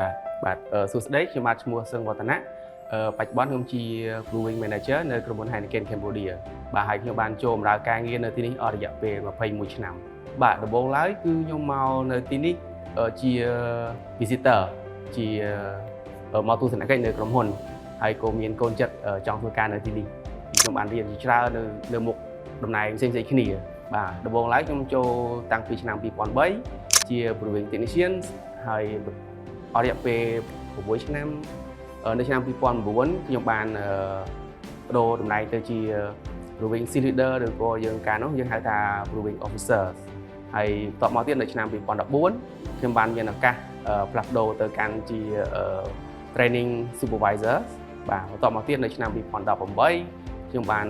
បាទសួស្តីខ្ញុំបាទឈ្មោះសឹងវឌ្ឍនៈបច្ចុប្បន្នខ្ញុំជា Brewing Manager នៅក្រុមហ៊ុន Heineken Cambodia បាទហើយខ្ញុំបានចូលបម្រើការងារនៅទីនេះអស់រយៈពេល21ឆ្នាំបាទដំបូងឡើយគឺខ្ញុំមកនៅទីនេះជា visitor ជាមកទស្សនកិច្ចនៅក្រុមហ៊ុនហើយក៏មានកូនចិត្តចង់ធ្វើការនៅទីនេះខ្ញុំបានរៀនជាច្រើននៅមុខតំណែងផ្សេងៗគ្នាបាទដំបូងឡើយខ្ញុំចូលតាំងពីឆ្នាំ2003ជា Brewing Technician ហើយអស់រយៈពេល6ឆ្នាំនៅឆ្នាំ2009ខ្ញុំបានបដូរតំណែងទៅជា Brewing Team Leader ឬក៏យើងកាលនោះយើងហៅថា Brewing Officer ហើយបន្ទាប់មកទៀតនៅឆ្នាំ2014ខ្ញុំបានមានឱកាសផ្លាស់ប្ដូរទៅកាន់ជា Training Supervisor បាទបន្ទាប់មកទៀតនៅឆ្នាំ2018ខ្ញុំបាន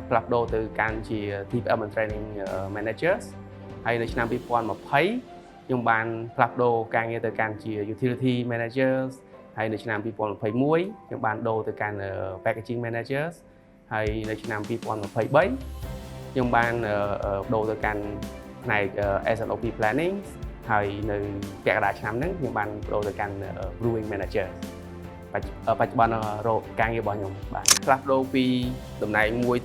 ផ្លាស់ប្ដូរទៅកាន់ជា TPM and Training Managers ហើយនៅឆ្នាំ2020ខ្ញុំបានផ្លាស់ប្ដូរការងារទៅកាន់ជា Utility Managers ហើយនៅឆ្នាំ2021ខ្ញុំបានដូរទៅកាន់ Packaging Managers ហើយនៅឆ្នាំ2023ខ្ញុំបានដូរទៅកាន់ផ្នែក S&OP Planning ហើយនៅពាក់កណ្ដាលឆ្នាំហ្នឹងខ្ញុំបានដូរទៅកាន់ Brewing Manager បច្ចុប្បន្នរកការងាររបស់ខ្ញុំបាទផ្លាស់ប្ដូរពីតំណែងមួយ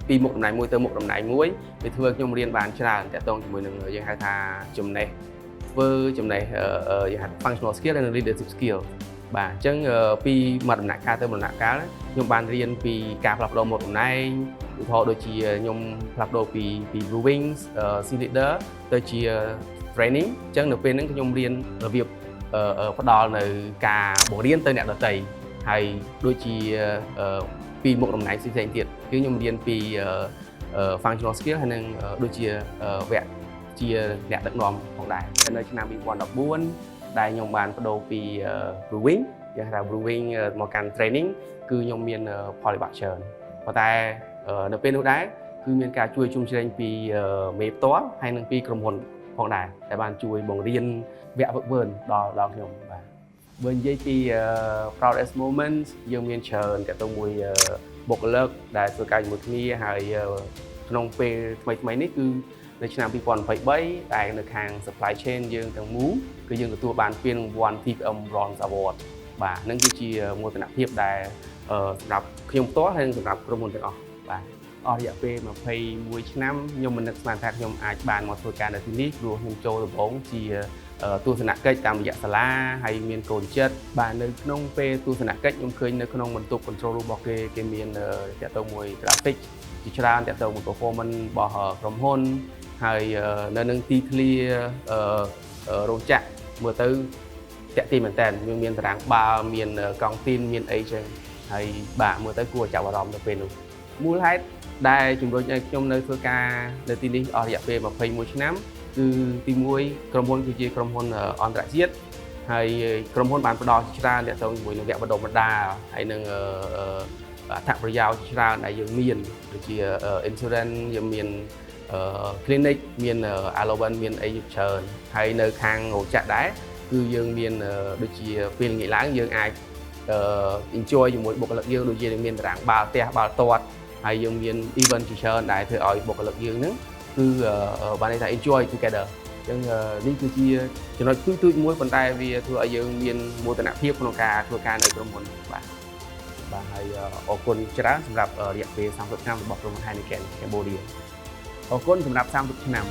ពីមុខតំណែងមួយទៅមុខតំណែងមួយវាធ្វើខ្ញុំរៀនបានច្រើនតាក់ទងជាមួយនឹងយើងហៅថាចំណេះធ្វើចំណេះយើងហៅ functional skill និង leadership skill បាទអញ្ចឹងពីមួយដំណាក់កាលទៅមួយដំណាក់កាលខ្ញុំបានរៀនពីការផ្លាស់ប្ដូរមុខតំណែងឧទាហរណ៍ដូចជាខ្ញុំផ្លាស់ប្ដូរពី brewing team leader ទៅជា training អញ្ចឹងនៅពេលហ្នឹងខ្ញុំរៀនរបៀបផ្ដល់នៅការបង្រៀនទៅអ្នកដទៃហើយដូចជាពីមុខតំណែងផ្សេងៗទៀតគឺខ្ញុំរៀនពី functional skill ហើយនឹងដូចជាវគ្គជាអ្នកដឹកនាំផងដែរនៅឆ្នាំ2014ដែលខ្ញុំបានបដូរពី brewing យើងហៅថា brewing មកកាន់ training គឺខ្ញុំមានផលវិបាកច្រើនប៉ុន្តែនៅពេលនោះដែរគឺមានការជួយជុំជ្រែងពីមេផ្ទាល់ហើយនឹងពីក្រុមហ៊ុនផងដែរដែលបានជួយបង្រៀនវគ្គហ្វឹកហ្វឺនដល់ខ្ញុំបាទបើនិយាយពី proudest moments យើងមានច្រើនទាក់ទងមួយបុគ្គលិកដែលធ្វើការជាមួយគ្នាហើយក្នុងពេលថ្មីនេះគឺនៅឆ្នាំ2023ដែលនៅខាង supply chain យើងទាំងមូលគឺយើងទទួលបានពានរង្វាន់ TPM Bronze Award បាទហ្នឹងគឺជាមោទនភាពដែលសម្រាប់ខ្ញុំផ្ទាល់ហើយសម្រាប់ក្រុមហ៊ុនទាំងអស់បាទអស់រយៈពេល21ឆ្នាំខ្ញុំមិននឹកស្មានថាខ្ញុំអាចបានមកធ្វើការនៅទីនេះព្រោះខ្ញុំចូលដំបូងជាទស្សនកិច្ចតាមរយៈសាលាហើយមានកូនចិត្តបាទនៅក្នុងពេលទស្សនកិច្ចខ្ញុំឃើញនៅក្នុងបន្ទប់ control room របស់គេមានតាក់ទងមួយ graphic ជាច្រើនតាក់ទងមួយ performance របស់ក្រុមហ៊ុនហើយនៅនឹងទីធ្លារោងចក្រមើលទៅតាក់ទាញមែនតើមានតារាងបាល់មានកង់ទីនមានអីចឹងហើយបាទមើលទៅគួរចាប់អារម្មណ៍ទៅពេលនោះមូលហេតុដែលជំរុញឲ្យខ្ញុំនៅធ្វើការនៅទីនេះអស់រយៈពេល21ឆ្នាំគឺទី1ក្រុមហ៊ុនគឺជាក្រុមហ៊ុនអន្តរជាតិហើយក្រុមហ៊ុនបានផ្ដល់ច្រើនទាក់ទងជាមួយនឹងវគ្គបណ្ដុះបណ្ដាលហើយនឹងអត្ថប្រយោជន៍ច្រើនដែលយើងមានដូចជា insurance យើងមានclinic មាន allowance មានអីច្រើនហើយនៅខាងរោងចក្រដែរគឺយើងមានដូចជាពេលល្ងាចឡើងយើងអាចenjoy ជាមួយបុគ្គលិកយើងដូចជាមានតារាងបាល់ផ្ទះបាល់ទាត់ហើយយើងមាន event ជាច្រើនដែលធ្វើឲ្យបុគ្គលិកយើងហ្នឹងគឺបានន័យថា enjoy together អញ្ចឹងនេះគឺជាចំណុចទូចមួយប៉ុន្តែវាធ្វើឲ្យយើងមានមោទនភាពក្នុងការធ្វើការនៅក្រុមហ៊ុនបាទហើយអរគុណច្រើនសម្រាប់រយៈពេល30ឆ្នាំរបស់ក្រុមហ៊ុន Heineken Cambodia អរគុណសម្រាប់30ឆ្នាំ